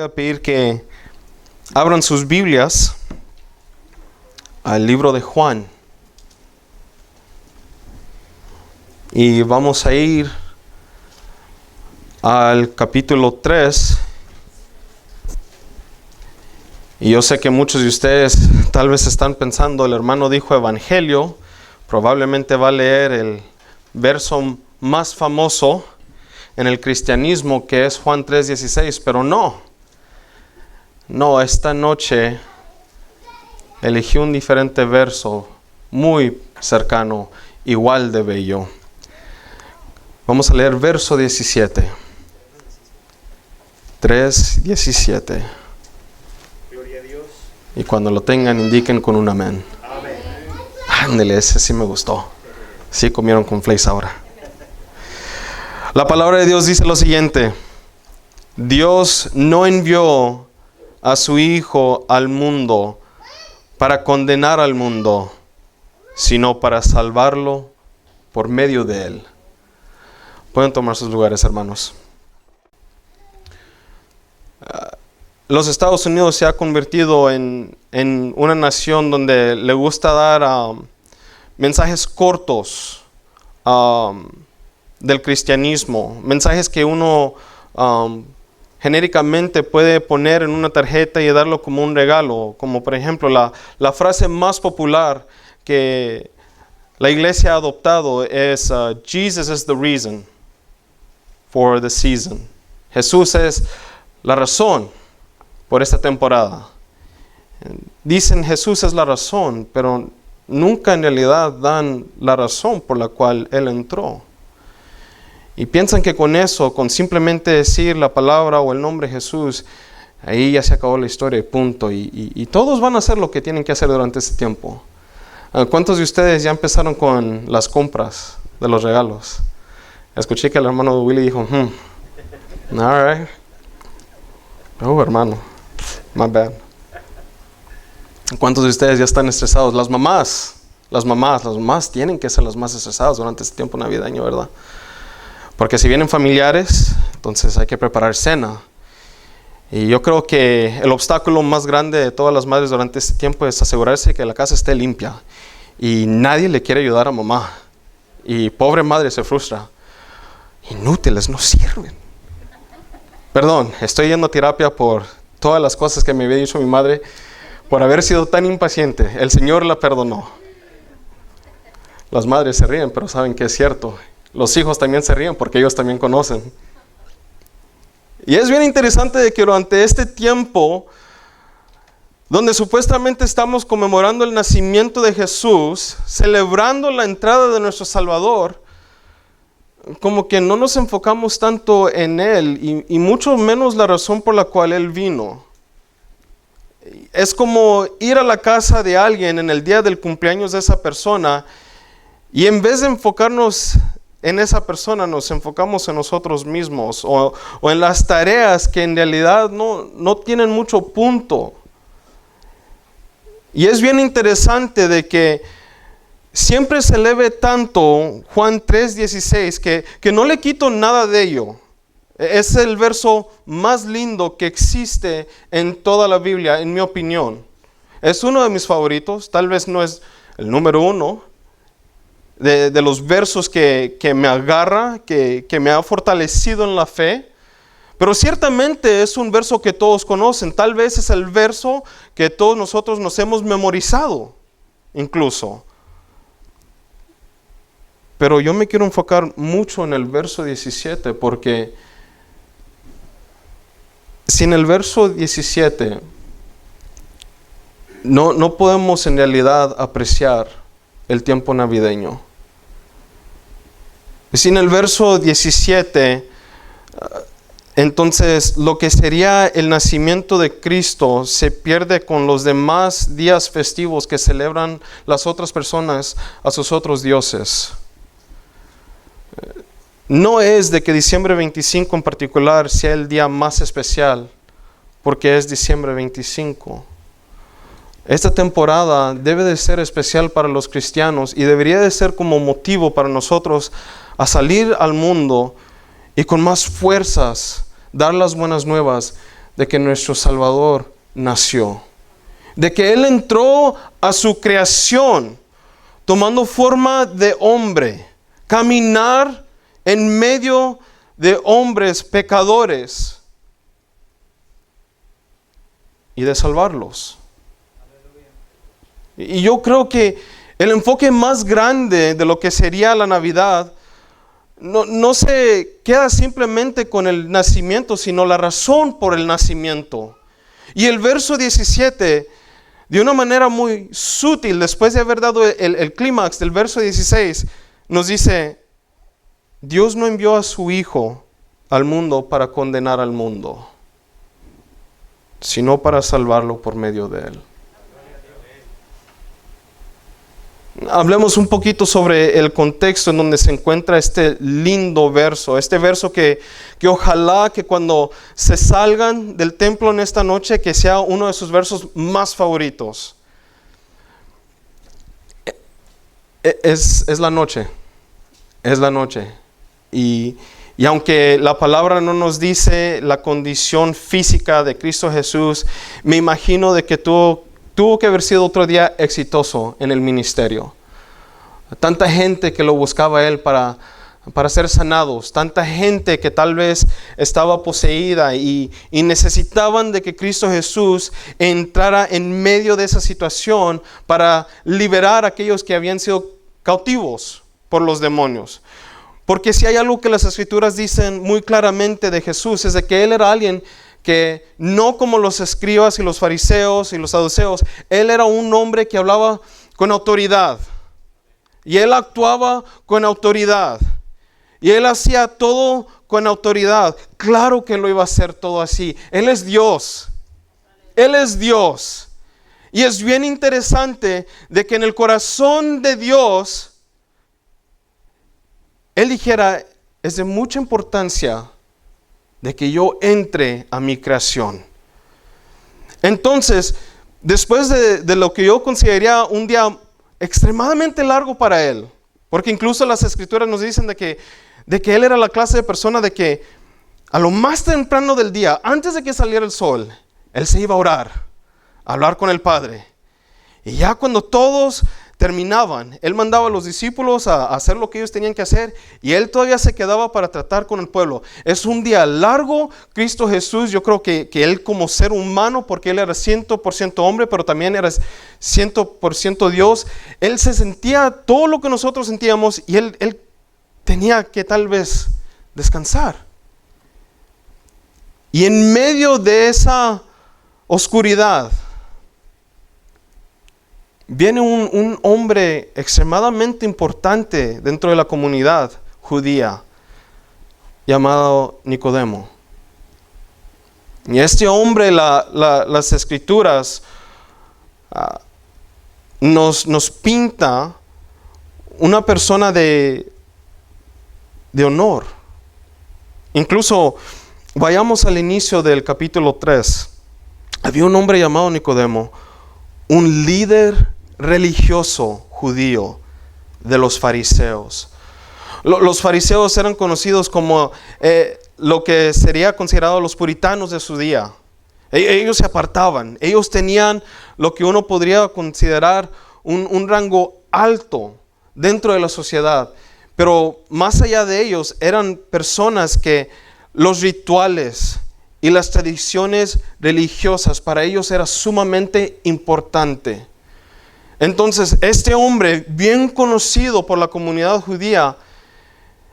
a pedir que abran sus Biblias al libro de Juan. Y vamos a ir al capítulo 3. Y yo sé que muchos de ustedes tal vez están pensando, el hermano dijo evangelio, probablemente va a leer el verso más famoso en el cristianismo, que es Juan 3:16, pero no, esta noche elegí un diferente verso, muy cercano, igual de bello. Vamos a leer verso 17. 3:17. Gloria a Dios. Y cuando lo tengan, indiquen con un amén. Amén. Ándele, ese sí me gustó. Sí comieron con flakes ahora. La palabra de Dios dice lo siguiente: Dios no envió a su Hijo al mundo para condenar al mundo, sino para salvarlo por medio de Él. Pueden tomar sus lugares, hermanos. Los Estados Unidos se ha convertido en una nación donde le gusta dar mensajes cortos del cristianismo, mensajes que uno genéricamente puede poner en una tarjeta y darlo como un regalo, como por ejemplo la frase más popular que la iglesia ha adoptado es Jesus is the reason for the season. Jesús es la razón por esta temporada. Dicen Jesús es la razón, pero nunca en realidad dan la razón por la cual Él entró. Y piensan que con eso, con simplemente decir la palabra o el nombre Jesús, ahí ya se acabó la historia y punto. Y todos van a hacer lo que tienen que hacer durante este tiempo. ¿Cuántos de ustedes ya empezaron con las compras de los regalos? Escuché que el hermano Willy dijo, all right. Oh, hermano, my bad. ¿Cuántos de ustedes ya están estresados? Las mamás tienen que ser las más estresadas durante este tiempo navideño, ¿verdad? Porque si vienen familiares, entonces hay que preparar cena. Y yo creo que el obstáculo más grande de todas las madres durante este tiempo es asegurarse que la casa esté limpia. Y nadie le quiere ayudar a mamá. Y pobre madre se frustra. Inútiles, no sirven. Perdón, estoy yendo a terapia por todas las cosas que me había dicho mi madre, por haber sido tan impaciente. El Señor la perdonó. Las madres se ríen, pero saben que es cierto. Los hijos también se ríen porque ellos también conocen. Y es bien interesante de que durante este tiempo, donde supuestamente estamos conmemorando el nacimiento de Jesús, celebrando la entrada de nuestro Salvador, como que no nos enfocamos tanto en Él y mucho menos la razón por la cual Él vino. Es como ir a la casa de alguien en el día del cumpleaños de esa persona y en vez de enfocarnos en esa persona, nos enfocamos en nosotros mismos o en las tareas que en realidad no tienen mucho punto. Y es bien interesante de que siempre se eleve tanto Juan 3:16 que no le quito nada de ello. Es el verso más lindo que existe en toda la Biblia, en mi opinión. Es uno de mis favoritos, tal vez no es el número uno de los versos que me agarra, que me ha fortalecido en la fe. Pero ciertamente es un verso que todos conocen. Tal vez es el verso que todos nosotros nos hemos memorizado, incluso. Pero yo me quiero enfocar mucho en el verso 17, porque sin el verso 17 no podemos en realidad apreciar el tiempo navideño. Sin el verso 17, entonces lo que sería el nacimiento de Cristo se pierde con los demás días festivos que celebran las otras personas a sus otros dioses. No es de que diciembre 25 en particular sea el día más especial, porque es diciembre 25. Esta temporada debe de ser especial para los cristianos y debería de ser como motivo para nosotros a salir al mundo y con más fuerzas dar las buenas nuevas de que nuestro Salvador nació, de que Él entró a su creación tomando forma de hombre, caminar en medio de hombres pecadores y de salvarlos. Y yo creo que el enfoque más grande de lo que sería la Navidad no se queda simplemente con el nacimiento, sino la razón por el nacimiento. Y el verso 17, de una manera muy sutil, después de haber dado el clímax del verso 16, nos dice: Dios no envió a su Hijo al mundo para condenar al mundo, sino para salvarlo por medio de Él. Hablemos un poquito sobre el contexto en donde se encuentra este lindo verso. Este verso que ojalá que cuando se salgan del templo en esta noche, que sea uno de sus versos más favoritos. Es la noche. Es la noche. Y aunque la palabra no nos dice la condición física de Cristo Jesús, me imagino de que tuvo que haber sido otro día exitoso en el ministerio. Tanta gente que lo buscaba a Él para ser sanados. Tanta gente que tal vez estaba poseída y necesitaban de que Cristo Jesús entrara en medio de esa situación para liberar a aquellos que habían sido cautivos por los demonios. Porque si hay algo que las Escrituras dicen muy claramente de Jesús, es de que Él era alguien que no como los escribas y los fariseos y los saduceos. Él era un hombre que hablaba con autoridad. Y Él actuaba con autoridad. Y Él hacía todo con autoridad. Claro que lo iba a hacer todo así. Él es Dios. Él es Dios. Y es bien interesante de que en el corazón de Dios, Él dijera: es de mucha importancia de que yo entre a mi creación. Entonces, después de lo que yo consideraría un día extremadamente largo para Él, porque incluso las Escrituras nos dicen de que Él era la clase de persona de que a lo más temprano del día, antes de que saliera el sol, Él se iba a orar, a hablar con el Padre. Y ya cuando todos terminaban, Él mandaba a los discípulos a hacer lo que ellos tenían que hacer, y Él todavía se quedaba para tratar con el pueblo. Es un día largo. Cristo Jesús, yo creo que Él como ser humano, porque Él era 100% hombre, pero también era 100% Dios, Él se sentía todo lo que nosotros sentíamos, y Él tenía que tal vez descansar. Y en medio de esa oscuridad, viene un hombre extremadamente importante dentro de la comunidad judía, llamado Nicodemo. Y este hombre, las Escrituras nos pinta una persona de honor. Incluso vayamos al inicio del capítulo 3. Había un hombre llamado Nicodemo, un líder religioso judío de los fariseos. Los fariseos eran conocidos como lo que sería considerado los puritanos de su día. Ellos se apartaban, ellos tenían lo que uno podría considerar un rango alto dentro de la sociedad. Pero más allá de ellos, eran personas que los rituales y las tradiciones religiosas para ellos era sumamente importante. Entonces, este hombre, bien conocido por la comunidad judía,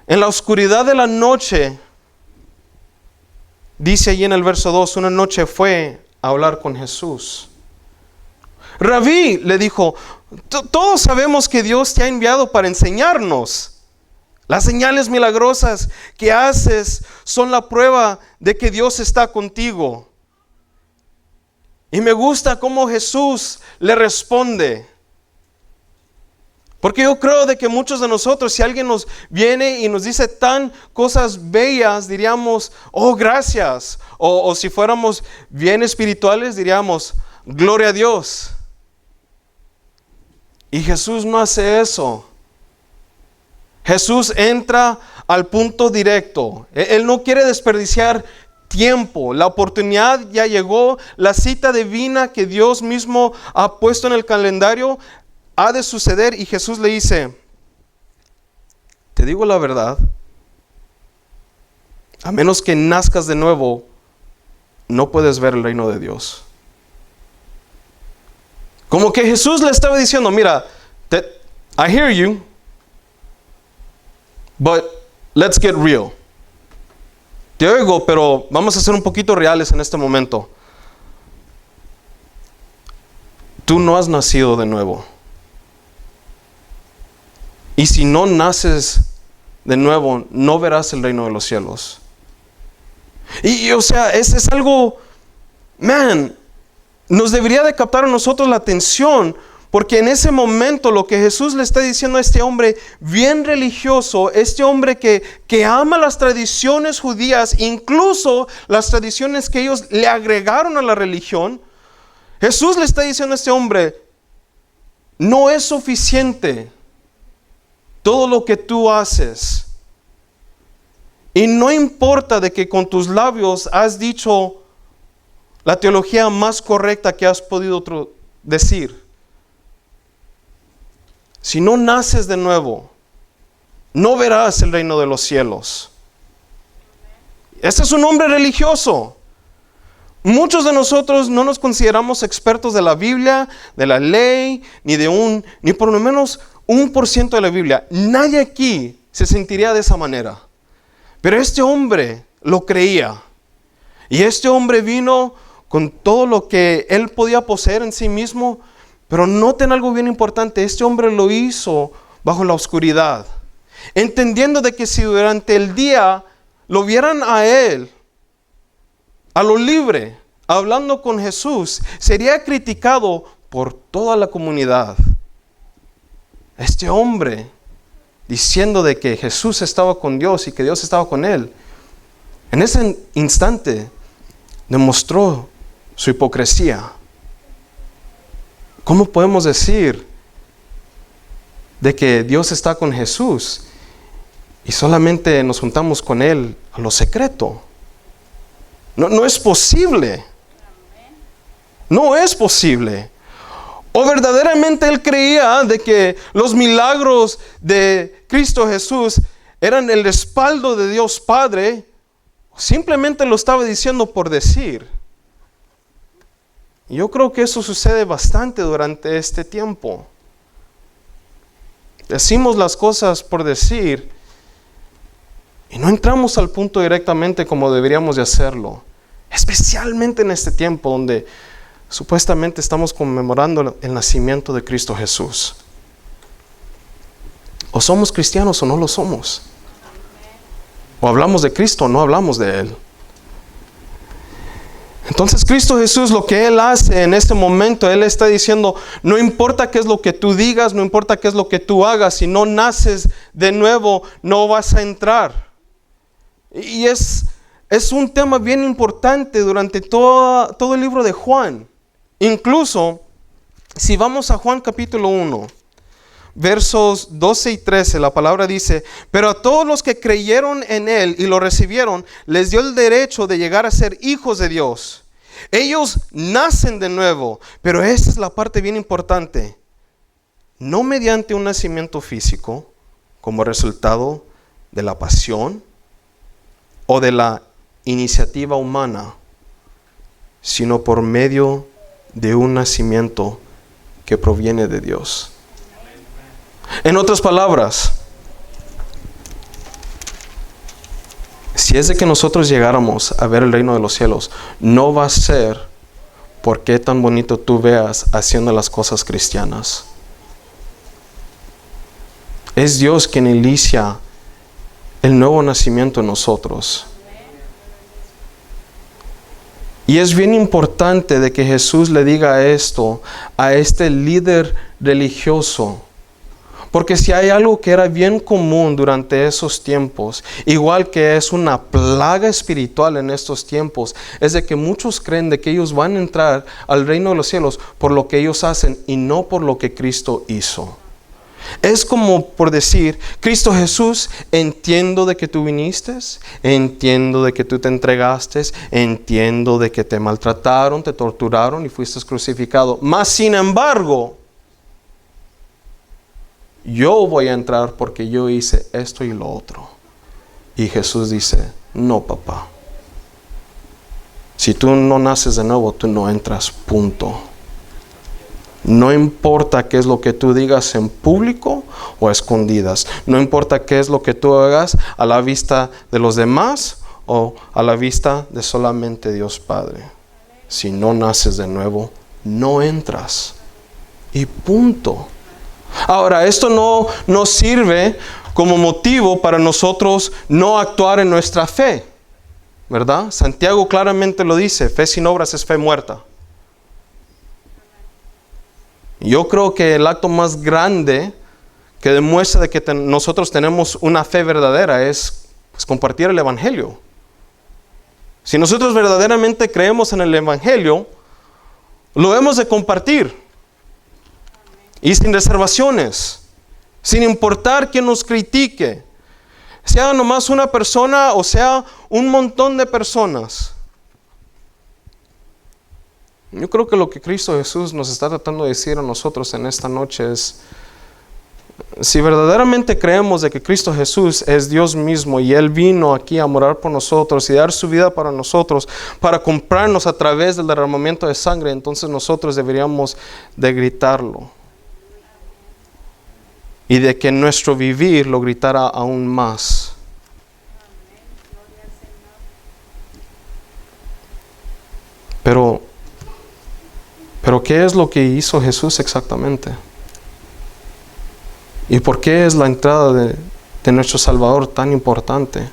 en la oscuridad de la noche, dice allí en el verso 2, una noche fue a hablar con Jesús. Rabí, le dijo, todos sabemos que Dios te ha enviado para enseñarnos. Las señales milagrosas que haces son la prueba de que Dios está contigo. Y me gusta cómo Jesús le responde. Porque yo creo de que muchos de nosotros, si alguien nos viene y nos dice tan cosas bellas, diríamos, oh, gracias. O si fuéramos bien espirituales, diríamos, gloria a Dios. Y Jesús no hace eso. Jesús entra al punto directo. Él no quiere desperdiciar tiempo, la oportunidad ya llegó, la cita divina que Dios mismo ha puesto en el calendario ha de suceder. Y Jesús le dice, te digo la verdad, a menos que nazcas de nuevo, no puedes ver el reino de Dios. Como que Jesús le estaba diciendo, mira, I hear you, but let's get real. Te oigo, pero vamos a ser un poquito reales en este momento. Tú no has nacido de nuevo. Y si no naces de nuevo, no verás el reino de los cielos. Y o sea, es algo, nos debería de captar a nosotros la atención, porque en ese momento lo que Jesús le está diciendo a este hombre bien religioso, este hombre que ama las tradiciones judías, incluso las tradiciones que ellos le agregaron a la religión, Jesús le está diciendo a este hombre, no es suficiente todo lo que tú haces. Y no importa de que con tus labios has dicho la teología más correcta que has podido decir. Si no naces de nuevo, no verás el reino de los cielos. Este es un hombre religioso. Muchos de nosotros no nos consideramos expertos de la Biblia, de la ley, ni por lo menos 1% de la Biblia. Nadie aquí se sentiría de esa manera. Pero este hombre lo creía. Y este hombre vino con todo lo que él podía poseer en sí mismo. Pero noten algo bien importante. Este hombre lo hizo bajo la oscuridad, entendiendo de que si durante el día lo vieran a él, a lo libre, hablando con Jesús, sería criticado por toda la comunidad. Este hombre diciendo de que Jesús estaba con Dios y que Dios estaba con él, en ese instante demostró su hipocresía. ¿Cómo podemos decir de que Dios está con Jesús y solamente nos juntamos con él a lo secreto? No es posible. No es posible. ¿O verdaderamente él creía de que los milagros de Cristo Jesús eran el respaldo de Dios Padre? ¿O simplemente lo estaba diciendo por decir? Yo creo que eso sucede bastante durante este tiempo. Decimos las cosas por decir y no entramos al punto directamente como deberíamos de hacerlo. Especialmente en este tiempo donde supuestamente estamos conmemorando el nacimiento de Cristo Jesús. O somos cristianos o no lo somos. O hablamos de Cristo o no hablamos de Él. Entonces Cristo Jesús, lo que Él hace en este momento, Él está diciendo, no importa qué es lo que tú digas, no importa qué es lo que tú hagas, si no naces de nuevo, no vas a entrar. Y es un tema bien importante durante todo el libro de Juan. Incluso, si vamos a Juan capítulo 1, versos 12 y 13, la palabra dice, pero a todos los que creyeron en Él y lo recibieron, les dio el derecho de llegar a ser hijos de Dios. Ellos nacen de nuevo, pero esta es la parte bien importante. No mediante un nacimiento físico, como resultado de la pasión o de la iniciativa humana, sino por medio de un nacimiento que proviene de Dios. En otras palabras, si es de que nosotros llegáramos a ver el reino de los cielos, no va a ser por qué tan bonito tú veas haciendo las cosas cristianas. Es Dios quien inicia el nuevo nacimiento en nosotros. Y es bien importante de que Jesús le diga esto a este líder religioso. Porque si hay algo que era bien común durante esos tiempos, igual que es una plaga espiritual en estos tiempos, es de que muchos creen de que ellos van a entrar al reino de los cielos por lo que ellos hacen y no por lo que Cristo hizo. Es como por decir, Cristo Jesús, entiendo de que tú viniste, entiendo de que tú te entregaste, entiendo de que te maltrataron, te torturaron y fuiste crucificado. Mas sin embargo, yo voy a entrar porque yo hice esto y lo otro. Y Jesús dice, no, papá. Si tú no naces de nuevo, tú no entras, punto. No importa qué es lo que tú digas en público o a escondidas. No importa qué es lo que tú hagas a la vista de los demás o a la vista de solamente Dios Padre. Si no naces de nuevo, no entras. Y punto. Ahora, esto no nos sirve como motivo para nosotros no actuar en nuestra fe, ¿verdad? Santiago claramente lo dice, fe sin obras es fe muerta. Yo creo que el acto más grande que demuestra de que nosotros tenemos una fe verdadera es compartir el Evangelio. Si nosotros verdaderamente creemos en el Evangelio, lo hemos de compartir. Y sin reservaciones, sin importar quién nos critique, sea nomás una persona o sea un montón de personas. Yo creo que lo que Cristo Jesús nos está tratando de decir a nosotros en esta noche es, si verdaderamente creemos de que Cristo Jesús es Dios mismo y Él vino aquí a morar por nosotros y dar su vida para nosotros, para comprarnos a través del derramamiento de sangre, entonces nosotros deberíamos de gritarlo. Y de que nuestro vivir lo gritara aún más. Pero ¿qué es lo que hizo Jesús exactamente? ¿Y por qué es la entrada de nuestro Salvador tan importante?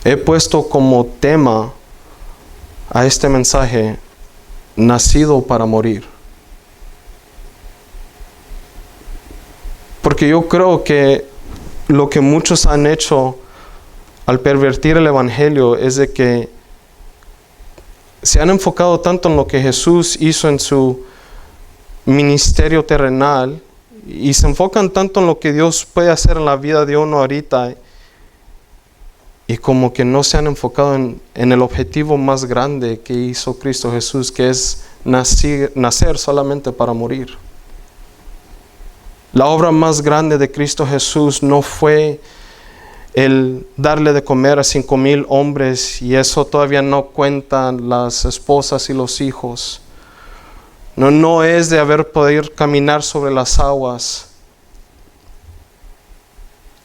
He puesto como tema a este mensaje, nacido para morir. Porque yo creo que lo que muchos han hecho al pervertir el Evangelio es de que se han enfocado tanto en lo que Jesús hizo en su ministerio terrenal y se enfocan tanto en lo que Dios puede hacer en la vida de uno ahorita y como que no se han enfocado en el objetivo más grande que hizo Cristo Jesús, que es nacer solamente para morir. La obra más grande de Cristo Jesús no fue el darle de comer a 5,000 hombres, y eso todavía no cuentan las esposas y los hijos. No es de haber podido caminar sobre las aguas.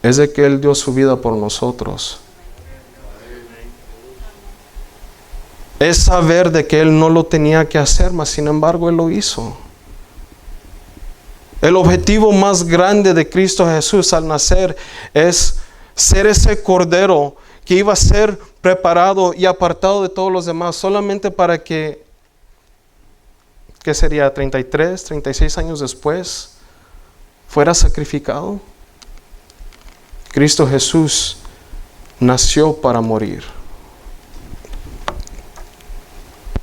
Es de que Él dio su vida por nosotros. Es saber de que Él no lo tenía que hacer, mas sin embargo Él lo hizo. El objetivo más grande de Cristo Jesús al nacer es ser ese cordero que iba a ser preparado y apartado de todos los demás, solamente para que, ¿qué sería? 33, 36 años después, fuera sacrificado. Cristo Jesús nació para morir.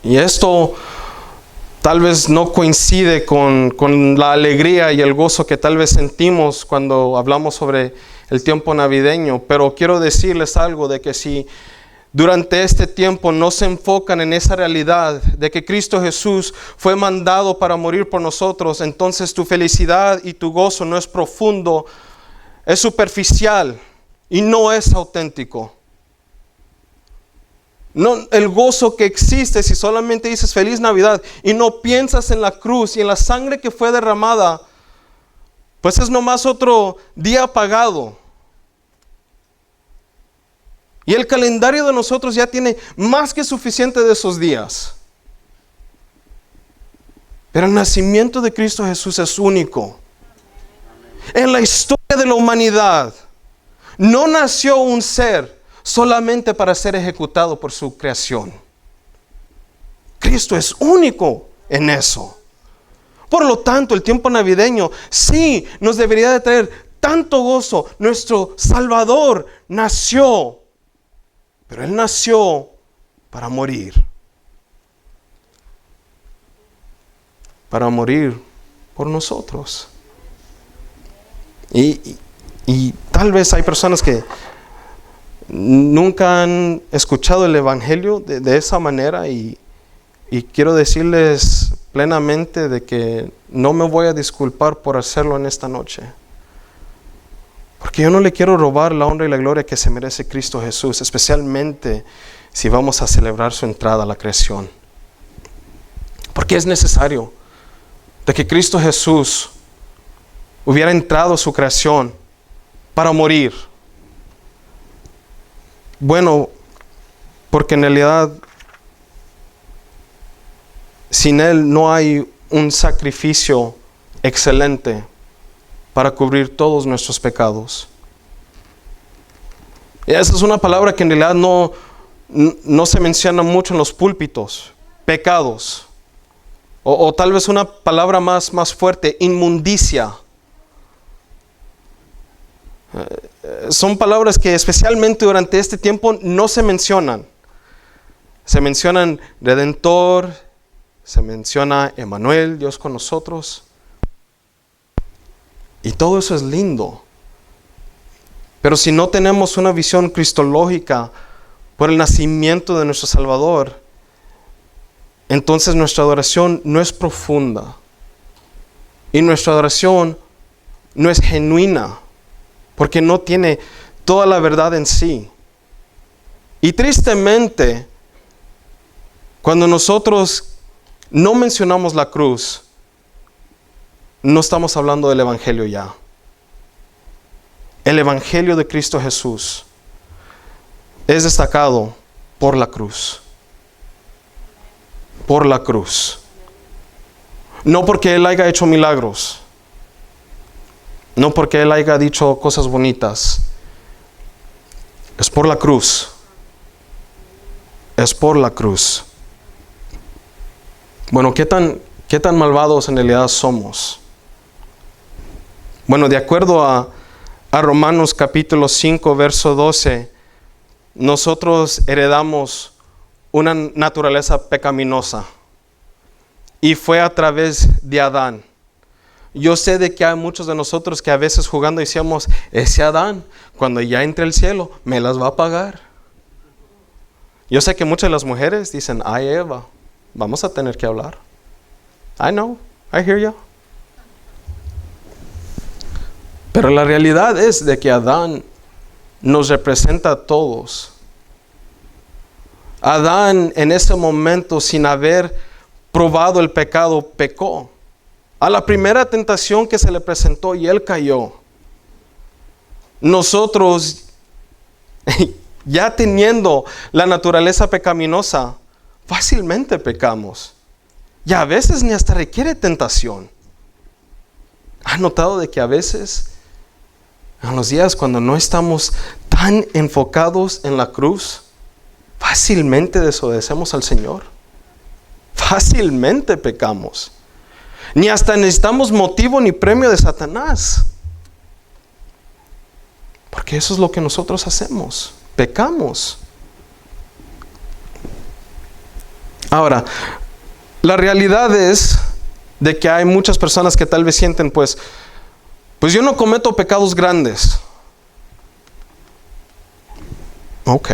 Y esto tal vez no coincide con la alegría y el gozo que tal vez sentimos cuando hablamos sobre el tiempo navideño, pero quiero decirles algo, de que si durante este tiempo no se enfocan en esa realidad de que Cristo Jesús fue mandado para morir por nosotros, entonces tu felicidad y tu gozo no es profundo, es superficial y no es auténtico. No, el gozo que existe si solamente dices feliz Navidad y no piensas en la cruz y en la sangre que fue derramada, pues es nomás otro día apagado. Y el calendario de nosotros ya tiene más que suficiente de esos días. Pero el nacimiento de Cristo Jesús es único. En la historia de la humanidad no nació un ser solamente para ser ejecutado por su creación. Cristo es único en eso. Por lo tanto, el tiempo navideño sí nos debería de traer tanto gozo. Nuestro Salvador nació, pero Él nació para morir. Para morir por nosotros. Y tal vez hay personas que nunca han escuchado el Evangelio de esa manera y quiero decirles plenamente de que no me voy a disculpar por hacerlo en esta noche. Porque yo no le quiero robar la honra y la gloria que se merece Cristo Jesús, especialmente si vamos a celebrar su entrada a la creación. Porque es necesario de que Cristo Jesús hubiera entrado a su creación para morir. Bueno, porque en realidad sin Él no hay un sacrificio excelente para cubrir todos nuestros pecados. Y esa es una palabra que en realidad no se menciona mucho en los púlpitos. Pecados. O tal vez una palabra más fuerte, inmundicia. Son palabras que especialmente durante este tiempo no se mencionan. Se mencionan Redentor, se menciona Emmanuel, Dios con nosotros. Y todo eso es lindo. Pero si no tenemos una visión cristológica por el nacimiento de nuestro Salvador, entonces nuestra adoración no es profunda. Y nuestra adoración no es genuina, porque no tiene toda la verdad en sí. Y tristemente, cuando nosotros no mencionamos la cruz, no estamos hablando del Evangelio ya. El Evangelio de Cristo Jesús es destacado por la cruz. Por la cruz. No porque Él haya hecho milagros. No porque Él haya dicho cosas bonitas. Es por la cruz. Es por la cruz. Bueno, ¿qué tan malvados en realidad somos? Bueno, de acuerdo a Romanos capítulo 5, verso 12, nosotros heredamos una naturaleza pecaminosa. Y fue a través de Adán. Yo sé de que hay muchos de nosotros que a veces jugando decíamos, ese Adán, cuando ya entre al cielo, me las va a pagar. Yo sé que muchas de las mujeres dicen, ay Eva, vamos a tener que hablar. I know, I hear you. Pero la realidad es de que Adán nos representa a todos. Adán en ese momento, sin haber probado el pecado, pecó. A la primera tentación que se le presentó y él cayó. Nosotros, ya teniendo la naturaleza pecaminosa, fácilmente pecamos. Y a veces ni hasta requiere tentación. ¿Han notado de que a veces, en los días cuando no estamos tan enfocados en la cruz, fácilmente desobedecemos al Señor? Fácilmente pecamos. Ni hasta necesitamos motivo ni premio de Satanás. Porque eso es lo que nosotros hacemos. Pecamos. Ahora, la realidad es de que hay muchas personas que tal vez sienten, pues yo no cometo pecados grandes. Ok.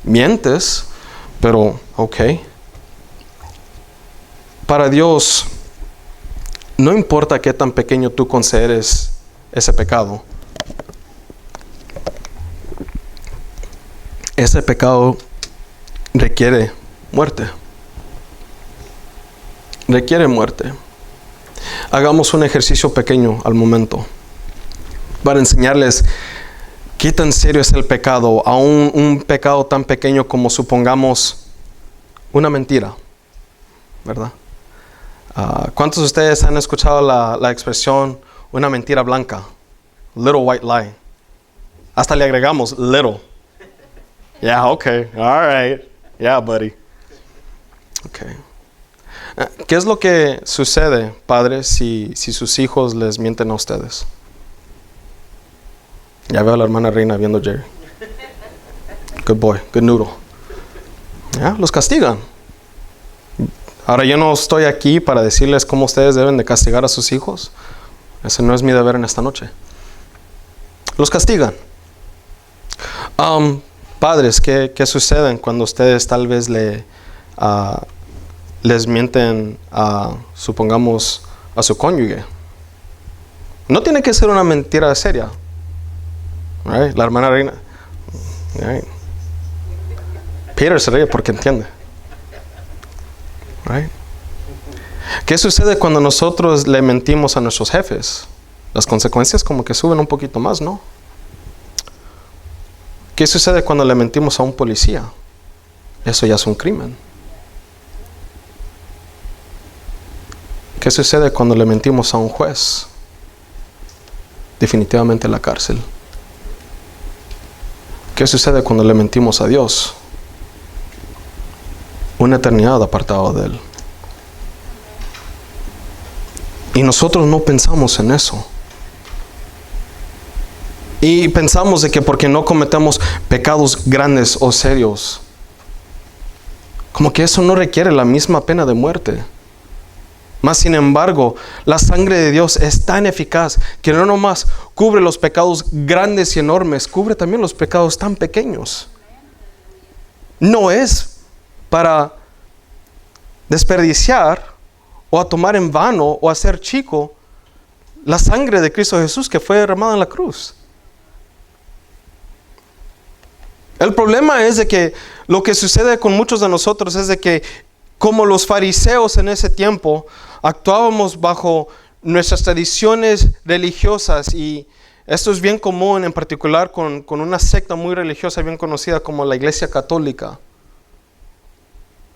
Mientes, pero ok. Para Dios, no importa qué tan pequeño tú consideres ese pecado. Ese pecado requiere muerte. Requiere muerte. Hagamos un ejercicio pequeño al momento para enseñarles qué tan serio es el pecado, aún un pecado tan pequeño como supongamos una mentira, ¿verdad? ¿Cuántos de ustedes han escuchado la expresión una mentira blanca? Little white lie. Hasta le agregamos little. Yeah, okay, all right. Yeah, buddy. Okay. ¿Qué es lo que sucede, padres, si sus hijos les mienten a ustedes? Ya veo a la hermana Reina viendo a Jerry. Good boy, good noodle. Ya, los castigan. Ahora yo no estoy aquí para decirles cómo ustedes deben de castigar a sus hijos. Ese no es mi deber en esta noche. Los castigan. Padres, ¿qué suceden cuando ustedes tal vez les mienten supongamos, a su cónyuge? No tiene que ser una mentira seria. Right? La hermana Reina. Right? Peter se ríe porque entiende. Right? ¿Qué sucede cuando nosotros le mentimos a nuestros jefes? Las consecuencias como que suben un poquito más, ¿no? ¿Qué sucede cuando le mentimos a un policía? Eso ya es un crimen. ¿Qué sucede cuando le mentimos a un juez? Definitivamente la cárcel. ¿Qué sucede cuando le mentimos a Dios? Una eternidad apartado de Él. Y nosotros no pensamos en eso. Y pensamos de que porque no cometemos pecados grandes o serios, como que eso no requiere la misma pena de muerte. Mas sin embargo, la sangre de Dios es tan eficaz que no nomás cubre los pecados grandes y enormes, cubre también los pecados tan pequeños. No es para desperdiciar o a tomar en vano o hacer chico la sangre de Cristo Jesús que fue derramada en la cruz. El problema es de que lo que sucede con muchos de nosotros es de que, como los fariseos en ese tiempo, actuábamos bajo nuestras tradiciones religiosas, y esto es bien común en particular con una secta muy religiosa bien conocida como la Iglesia Católica,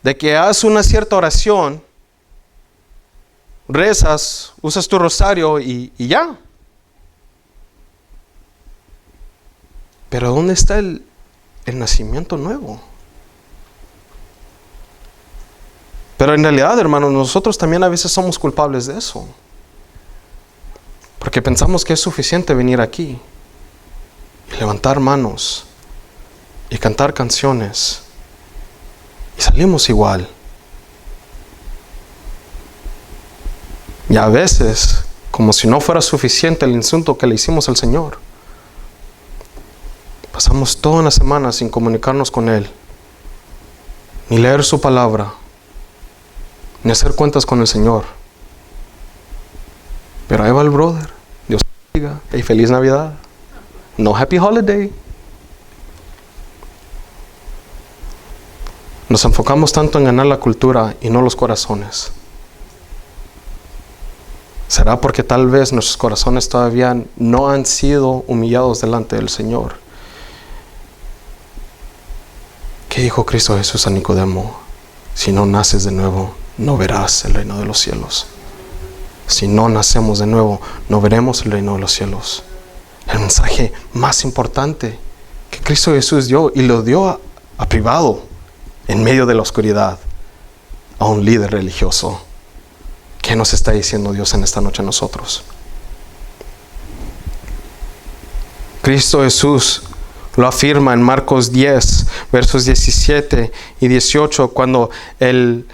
de que haces una cierta oración, rezas, usas tu rosario y ya. Pero ¿dónde está el nacimiento nuevo? Pero en realidad, hermanos, nosotros también a veces somos culpables de eso. Porque pensamos que es suficiente venir aquí y levantar manos y cantar canciones y salimos igual. Y a veces, como si no fuera suficiente el insulto que le hicimos al Señor, pasamos toda una semana sin comunicarnos con Él, ni leer su palabra, ni hacer cuentas con el Señor. Pero ahí va el brother. Dios te bendiga. Hey, feliz Navidad. No happy holiday. Nos enfocamos tanto en ganar la cultura y no los corazones. ¿Será porque tal vez nuestros corazones todavía no han sido humillados delante del Señor? ¿Qué dijo Cristo Jesús a Nicodemo? Si no naces de nuevo, no verás el reino de los cielos. Si no nacemos de nuevo, no veremos el reino de los cielos. El mensaje más importante que Cristo Jesús dio, y lo dio a privado, en medio de la oscuridad, a un líder religioso. ¿Qué nos está diciendo Dios en esta noche a nosotros? Cristo Jesús lo afirma en Marcos 10, versos 17 y 18, cuando el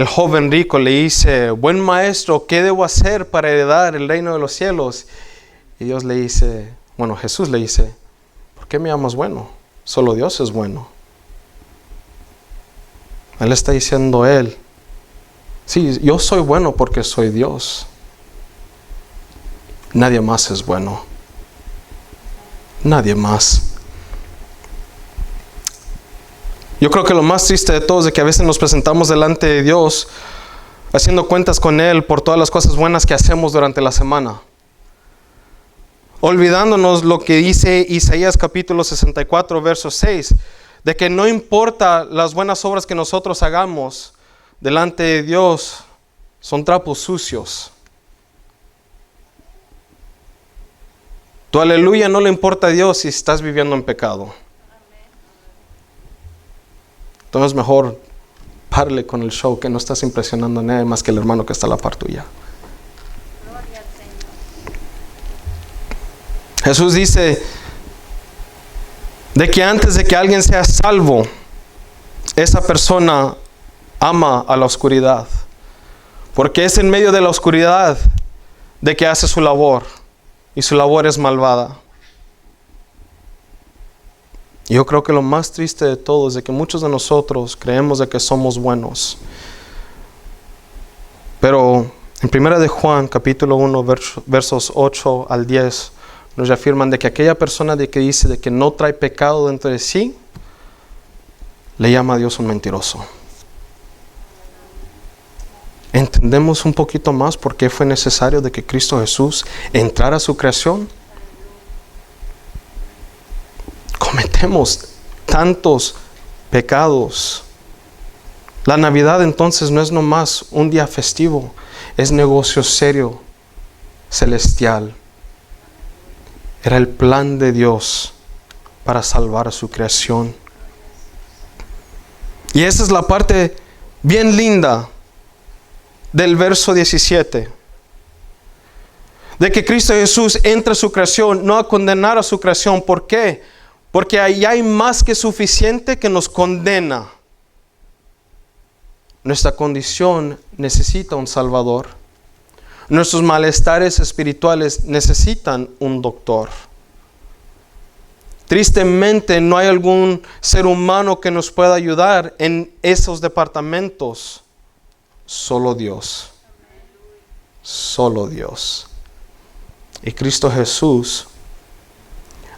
joven rico le dice: buen maestro, ¿qué debo hacer para heredar el reino de los cielos? Y Dios le dice, Jesús le dice: ¿por qué me llamas bueno? Solo Dios es bueno. Él está diciendo sí, yo soy bueno porque soy Dios. Nadie más es bueno. Nadie más. Yo creo que lo más triste de todo es de que a veces nos presentamos delante de Dios haciendo cuentas con Él por todas las cosas buenas que hacemos durante la semana, olvidándonos lo que dice Isaías capítulo 64, verso 6, de que no importa las buenas obras que nosotros hagamos delante de Dios, son trapos sucios. Tu aleluya no le importa a Dios si estás viviendo en pecado. Entonces mejor párale con el show, que no estás impresionando a nadie más que el hermano que está a la par tuya. Jesús dice de que antes de que alguien sea salvo, esa persona ama a la oscuridad, porque es en medio de la oscuridad de que hace su labor y su labor es malvada. Yo creo que lo más triste de todo es de que muchos de nosotros creemos de que somos buenos. Pero en 1 de Juan, capítulo 1, versos 8 al 10, nos afirman de que aquella persona de que dice de que no trae pecado dentro de sí, le llama a Dios un mentiroso. ¿Entendemos un poquito más por qué fue necesario de que Cristo Jesús entrara a su creación? Cometemos tantos pecados. La Navidad entonces no es nomás un día festivo, es negocio serio, celestial. Era el plan de Dios para salvar a su creación. Y esa es la parte bien linda del verso 17. De que Cristo Jesús entra a su creación, no a condenar a su creación. ¿Por qué? Porque ahí hay más que suficiente que nos condena. Nuestra condición necesita un Salvador. Nuestros malestares espirituales necesitan un doctor. Tristemente no hay algún ser humano que nos pueda ayudar en esos departamentos. Solo Dios. Solo Dios. Y Cristo Jesús,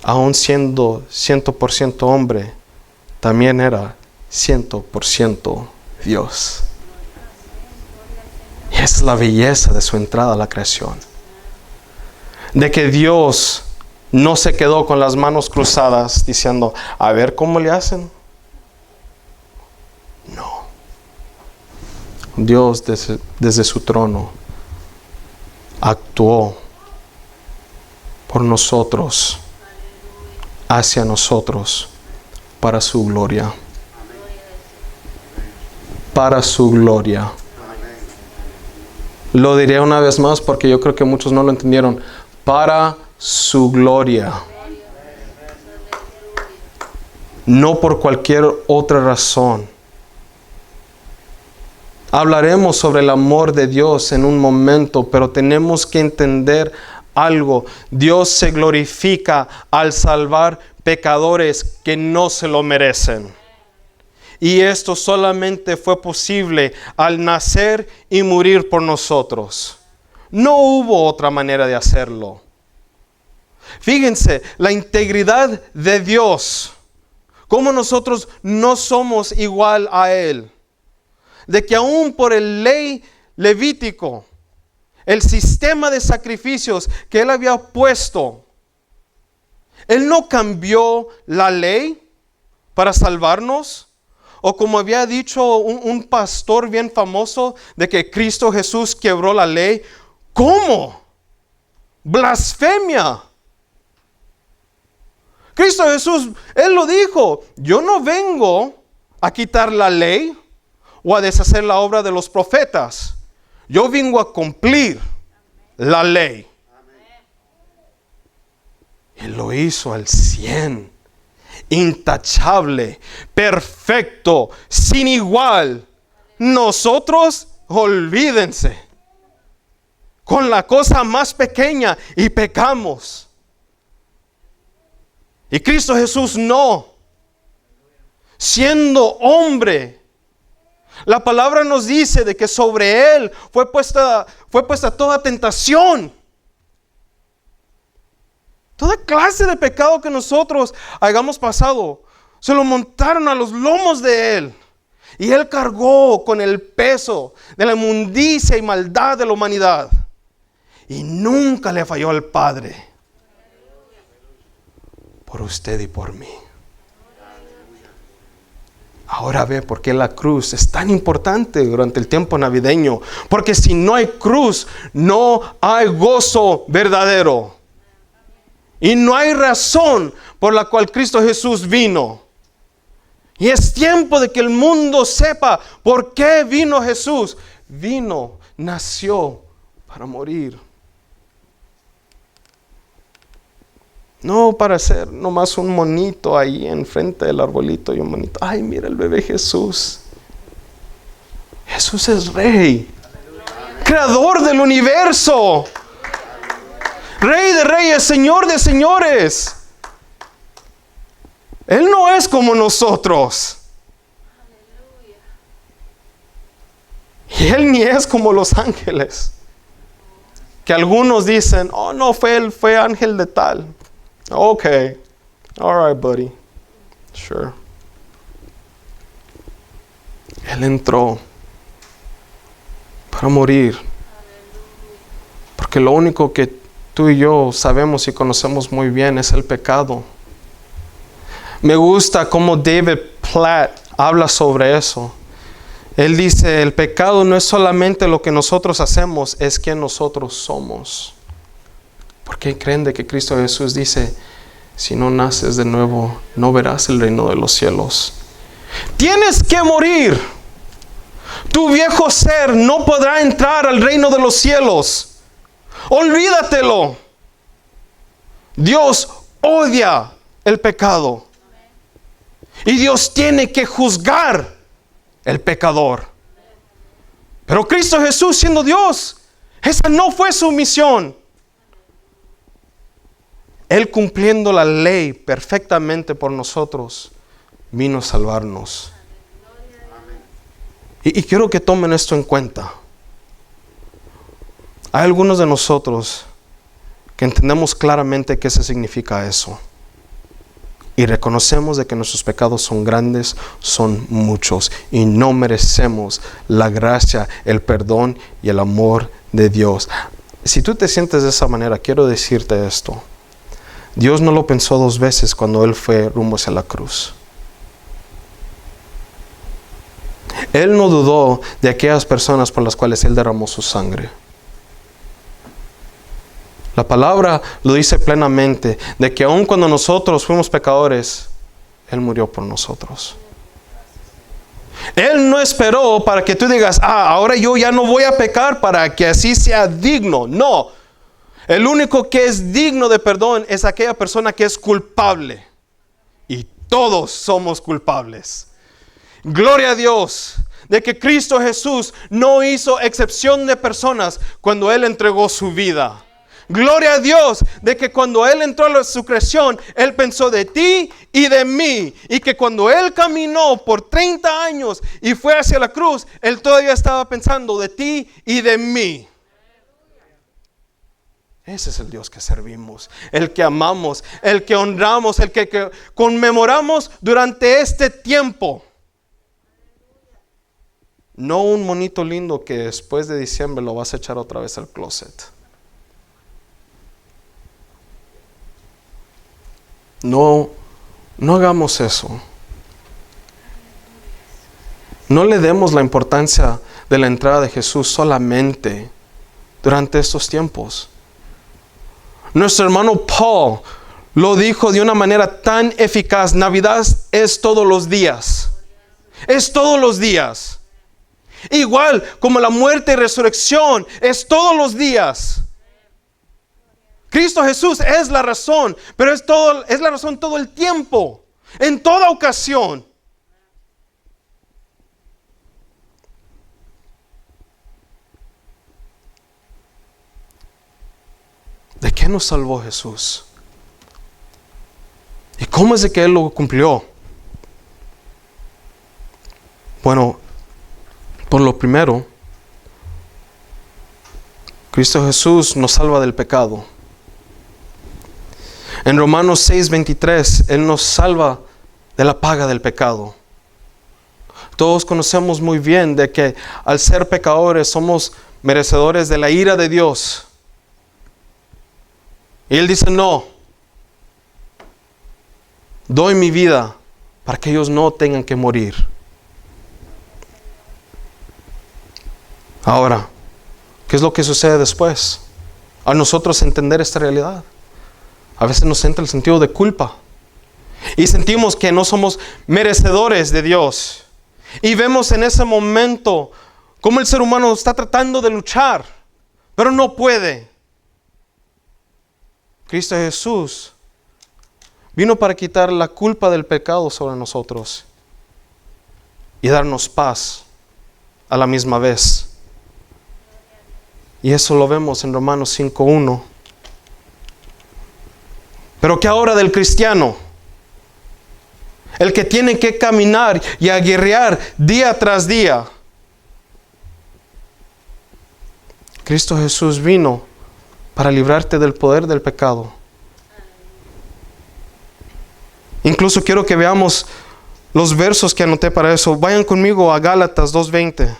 aun siendo 100% hombre, también era 100% Dios. Y esa es la belleza de su entrada a la creación. De que Dios no se quedó con las manos cruzadas diciendo, a ver cómo le hacen. No. Dios desde su trono actuó por nosotros, hacia nosotros, para su gloria. Para su gloria. Lo diré una vez más porque yo creo que muchos no lo entendieron. Para su gloria. No por cualquier otra razón. Hablaremos sobre el amor de Dios en un momento, pero tenemos que entender algo. Dios se glorifica al salvar pecadores que no se lo merecen. Y esto solamente fue posible al nacer y morir por nosotros. No hubo otra manera de hacerlo. Fíjense, la integridad de Dios. Cómo nosotros no somos igual a Él. De que aún por el ley levítico, el sistema de sacrificios que Él había puesto, Él no cambió la ley para salvarnos. O como había dicho un pastor bien famoso, de que Cristo Jesús quebró la ley. ¿Cómo? Blasfemia. Cristo Jesús, Él lo dijo, yo no vengo a quitar la ley o a deshacer la obra de los profetas. Yo vengo a cumplir la ley. Él lo hizo al 100%. Intachable, perfecto, sin igual. Nosotros, olvídense, con la cosa más pequeña y pecamos. Y Cristo Jesús no, siendo hombre, la palabra nos dice de que sobre Él fue puesta toda tentación. Toda clase de pecado que nosotros hayamos pasado, se lo montaron a los lomos de Él. Y Él cargó con el peso de la inmundicia y maldad de la humanidad. Y nunca le falló al Padre. Por usted y por mí. Ahora ve por qué la cruz es tan importante durante el tiempo navideño. Porque si no hay cruz, no hay gozo verdadero. Y no hay razón por la cual Cristo Jesús vino. Y es tiempo de que el mundo sepa por qué vino Jesús. Vino, nació para morir. No para ser nomás un monito ahí enfrente del arbolito y un monito. Ay, mira el bebé Jesús. Jesús es Rey, creador del universo. Rey de reyes, Señor de señores. Él no es como nosotros. Y Él ni es como los ángeles. Que algunos dicen, oh no, fue ángel de tal. Okay, all right, buddy. Sure. Él entró para morir. Porque lo único que tú y yo sabemos y conocemos muy bien es el pecado. Me gusta cómo David Platt habla sobre eso. Él dice, el pecado no es solamente lo que nosotros hacemos, es quien nosotros somos. ¿Por qué creen de que Cristo Jesús dice, si no naces de nuevo, no verás el reino de los cielos? Tienes que morir. Tu viejo ser no podrá entrar al reino de los cielos. Olvídatelo. Dios odia el pecado. Y Dios tiene que juzgar el pecador. Pero Cristo Jesús, siendo Dios, esa no fue su misión. Él, cumpliendo la ley perfectamente por nosotros, vino a salvarnos. Y quiero que tomen esto en cuenta. Hay algunos de nosotros que entendemos claramente qué se significa eso. Y reconocemos de que nuestros pecados son grandes, son muchos. Y no merecemos la gracia, el perdón y el amor de Dios. Si tú te sientes de esa manera, quiero decirte esto. Dios no lo pensó dos veces cuando Él fue rumbo hacia la cruz. Él no dudó de aquellas personas por las cuales Él derramó su sangre. La palabra lo dice plenamente, de que aun cuando nosotros fuimos pecadores, Él murió por nosotros. Él no esperó para que tú digas, ahora yo ya no voy a pecar para que así sea digno. No, el único que es digno de perdón es aquella persona que es culpable. Y todos somos culpables. Gloria a Dios de que Cristo Jesús no hizo excepción de personas cuando Él entregó su vida. Gloria a Dios de que cuando Él entró a su creación, Él pensó de ti y de mí. Y que cuando Él caminó por 30 años y fue hacia la cruz, Él todavía estaba pensando de ti y de mí. Ese es el Dios que servimos, el que amamos, el que honramos, el que conmemoramos durante este tiempo. No un monito lindo que después de diciembre lo vas a echar otra vez al closet. No hagamos eso. No le demos la importancia de la entrada de Jesús solamente durante estos tiempos. Nuestro hermano Paul lo dijo de una manera tan eficaz. Navidad es todos los días. Es todos los días. Igual como la muerte y resurrección es todos los días. Cristo Jesús es la razón, pero es la razón todo el tiempo, en toda ocasión. ¿De qué nos salvó Jesús? ¿Y cómo es de que Él lo cumplió? Bueno, por lo primero, Cristo Jesús nos salva del pecado. En Romanos 6:23, Él nos salva de la paga del pecado. Todos conocemos muy bien de que al ser pecadores somos merecedores de la ira de Dios. Y Él dice, no, doy mi vida para que ellos no tengan que morir. Ahora, ¿qué es lo que sucede después? A nosotros entender esta realidad, a veces nos entra el sentido de culpa. Y sentimos que no somos merecedores de Dios. Y vemos en ese momento cómo el ser humano está tratando de luchar, pero no puede. Cristo Jesús vino para quitar la culpa del pecado sobre nosotros y darnos paz a la misma vez. Y eso lo vemos en Romanos 5:1. Pero ¿qué ahora del cristiano? El que tiene que caminar y aguerrear día tras día. Cristo Jesús vino para librarte del poder del pecado. Incluso quiero que veamos los versos que anoté para eso. Vayan conmigo a Gálatas 2:20.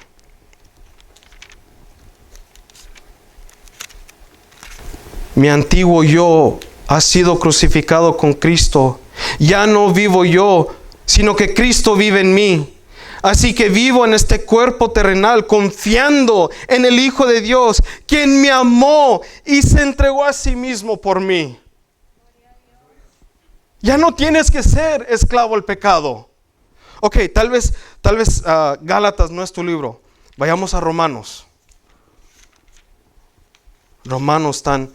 Mi antiguo yo ha sido crucificado con Cristo. Ya no vivo yo, sino que Cristo vive en mí. Así que vivo en este cuerpo terrenal confiando en el Hijo de Dios, quien me amó y se entregó a sí mismo por mí. Ya no tienes que ser esclavo al pecado. Ok, tal vez Gálatas no es tu libro. Vayamos a Romanos. Romanos tan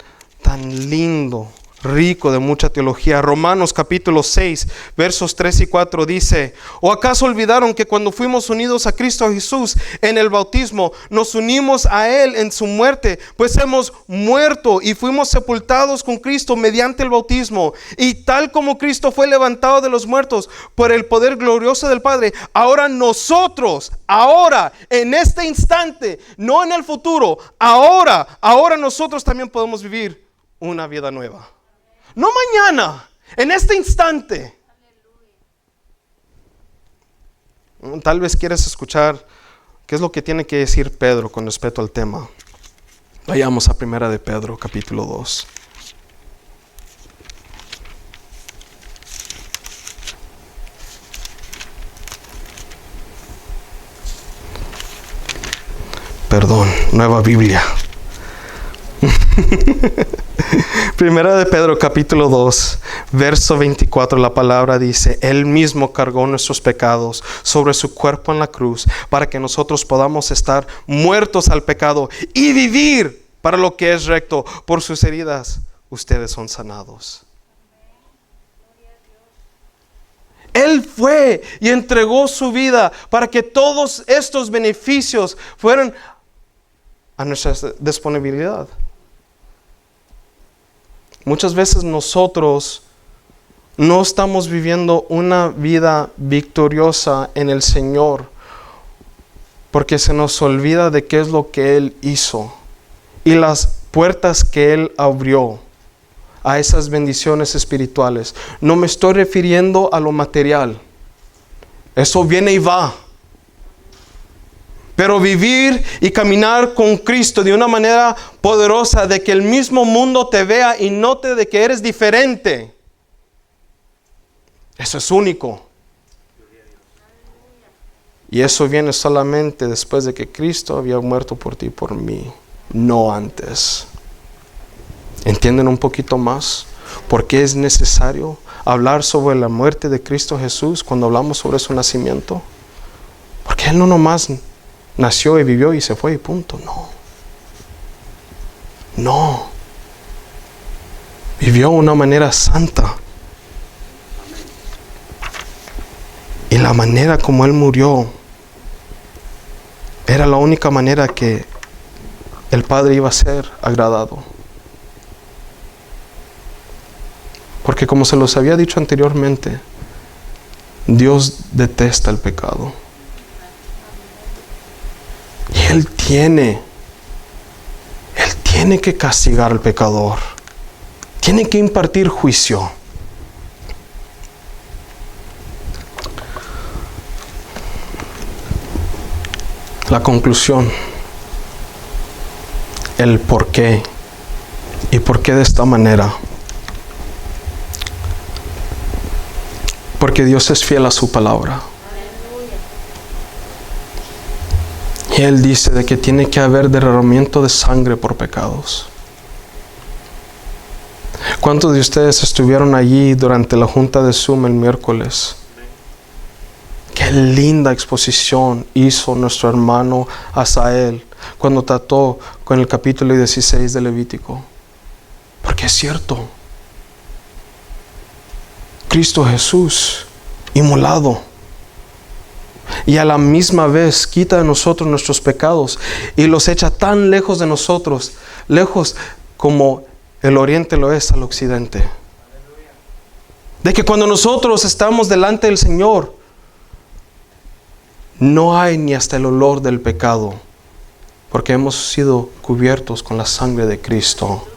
lindo, rico de mucha teología. Romanos capítulo 6, versos 3 y 4 dice: ¿O acaso olvidaron que cuando fuimos unidos a Cristo Jesús en el bautismo, nos unimos a Él en su muerte? Pues hemos muerto y fuimos sepultados con Cristo mediante el bautismo. Y tal como Cristo fue levantado de los muertos por el poder glorioso del Padre, ahora nosotros, en este instante, no en el futuro, ahora nosotros también podemos vivir una vida nueva. No mañana, en este instante. Tal vez quieres escuchar qué es lo que tiene que decir Pedro con respecto al tema. Vayamos a 1 de Pedro, capítulo 2. Perdón, Nueva Biblia. Primera de Pedro capítulo 2, verso 24, la palabra dice: Él mismo cargó nuestros pecados sobre su cuerpo en la cruz, para que nosotros podamos estar muertos al pecado y vivir para lo que es recto. Por sus heridas ustedes son sanados. Él fue y entregó su vida para que todos estos beneficios fueran a nuestra disponibilidad. Muchas veces nosotros no estamos viviendo una vida victoriosa en el Señor porque se nos olvida de qué es lo que Él hizo y las puertas que Él abrió a esas bendiciones espirituales. No me estoy refiriendo a lo material. Eso viene y va. Pero vivir y caminar con Cristo de una manera poderosa, de que el mismo mundo te vea y note de que eres diferente. Eso es único. Y eso viene solamente después de que Cristo había muerto por ti y por mí, no antes. ¿Entienden un poquito más por qué es necesario hablar sobre la muerte de Cristo Jesús cuando hablamos sobre su nacimiento? Porque Él no nomás nació y vivió y se fue y punto. No. Vivió de una manera santa. Y la manera como Él murió era la única manera que el Padre iba a ser agradado. Porque como se los había dicho anteriormente, Dios detesta el pecado. Y Él tiene que castigar al pecador. Tiene que impartir juicio. La conclusión, el por qué y por qué de esta manera. Porque Dios es fiel a su palabra. Y Él dice de que tiene que haber derramamiento de sangre por pecados. ¿Cuántos de ustedes estuvieron allí durante la junta de Zoom el miércoles? Qué linda exposición hizo nuestro hermano Asael cuando trató con el capítulo 16 de Levítico. Porque es cierto. Cristo Jesús, inmolado, y a la misma vez quita de nosotros nuestros pecados y los echa tan lejos de nosotros, lejos como el oriente lo es al occidente. De que cuando nosotros estamos delante del Señor, no hay ni hasta el olor del pecado, porque hemos sido cubiertos con la sangre de Cristo.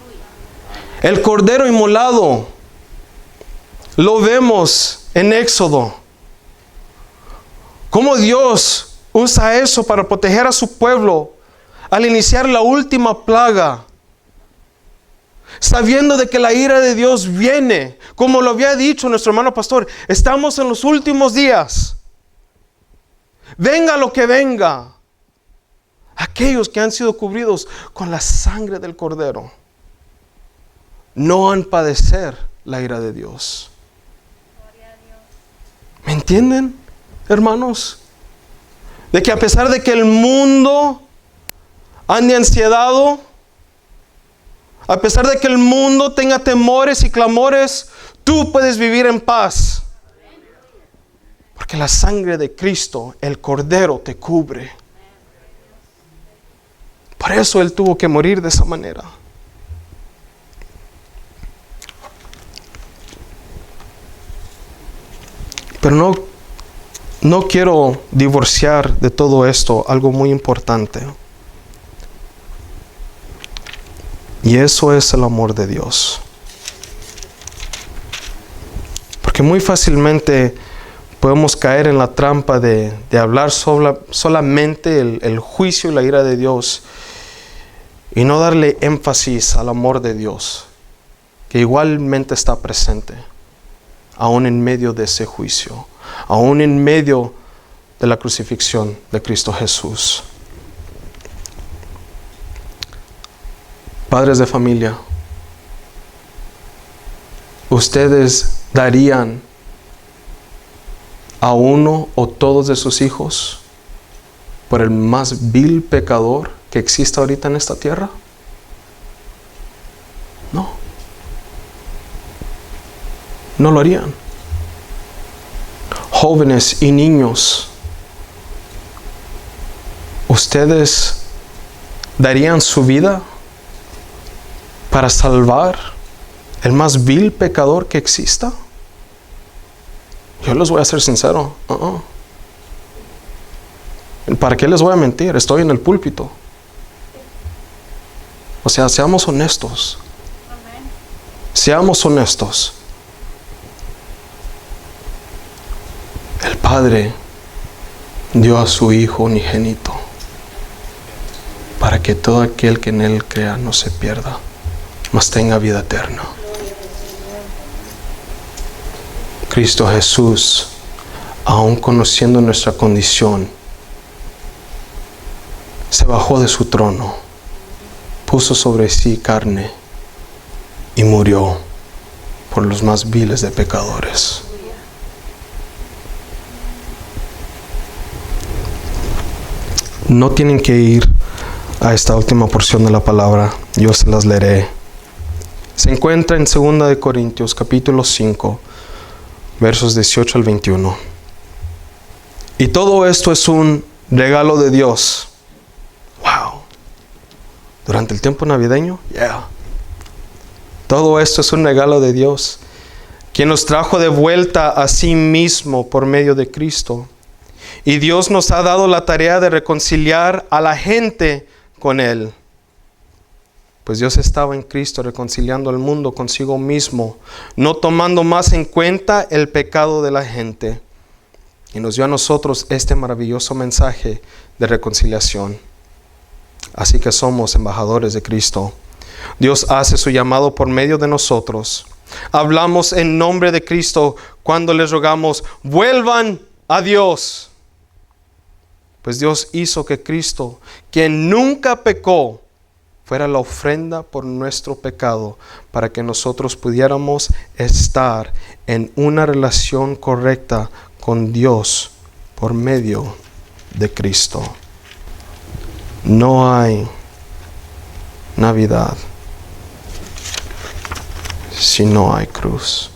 El cordero inmolado, lo vemos en Éxodo. Cómo Dios usa eso para proteger a su pueblo al iniciar la última plaga, sabiendo de que la ira de Dios viene. Como lo había dicho nuestro hermano pastor, estamos en los últimos días. Venga lo que venga, aquellos que han sido cubridos con la sangre del cordero no han padecer la ira de Dios. ¿Me entienden, hermanos? De que a pesar de que el mundo ande ansiedad, a pesar de que el mundo tenga temores y clamores, tú puedes vivir en paz. Porque la sangre de Cristo, el Cordero, te cubre. Por eso Él tuvo que morir de esa manera. Pero no quiero divorciar de todo esto algo muy importante. Y eso es el amor de Dios. Porque muy fácilmente podemos caer en la trampa de hablar solamente el juicio y la ira de Dios y no darle énfasis al amor de Dios, que igualmente está presente, aún en medio de ese juicio, aún en medio de la crucifixión de Cristo Jesús. Padres de familia, ¿ustedes darían a uno o todos de sus hijos por el más vil pecador que exista ahorita en esta tierra? No. No lo harían. Jóvenes y niños, ¿ustedes darían su vida para salvar el más vil pecador que exista? Yo les voy a ser sincero. ¿Para qué les voy a mentir? Estoy en el púlpito. O sea, seamos honestos. Seamos honestos. El Padre dio a su Hijo unigénito para que todo aquel que en Él crea no se pierda, mas tenga vida eterna. Cristo Jesús, aun conociendo nuestra condición, se bajó de su trono, puso sobre sí carne y murió por los más viles de pecadores. No tienen que ir a esta última porción de la palabra, yo se las leeré. Se encuentra en 2 de Corintios capítulo 5, versos 18 al 21. Y todo esto es un regalo de Dios. Wow. Durante el tiempo navideño, todo esto es un regalo de Dios, quien nos trajo de vuelta a sí mismo por medio de Cristo. Y Dios nos ha dado la tarea de reconciliar a la gente con Él. Pues Dios estaba en Cristo reconciliando al mundo consigo mismo, no tomando más en cuenta el pecado de la gente. Y nos dio a nosotros este maravilloso mensaje de reconciliación. Así que somos embajadores de Cristo. Dios hace su llamado por medio de nosotros. Hablamos en nombre de Cristo cuando les rogamos, vuelvan a Dios. Pues Dios hizo que Cristo, quien nunca pecó, fuera la ofrenda por nuestro pecado, para que nosotros pudiéramos estar en una relación correcta con Dios por medio de Cristo. No hay Navidad si no hay cruz.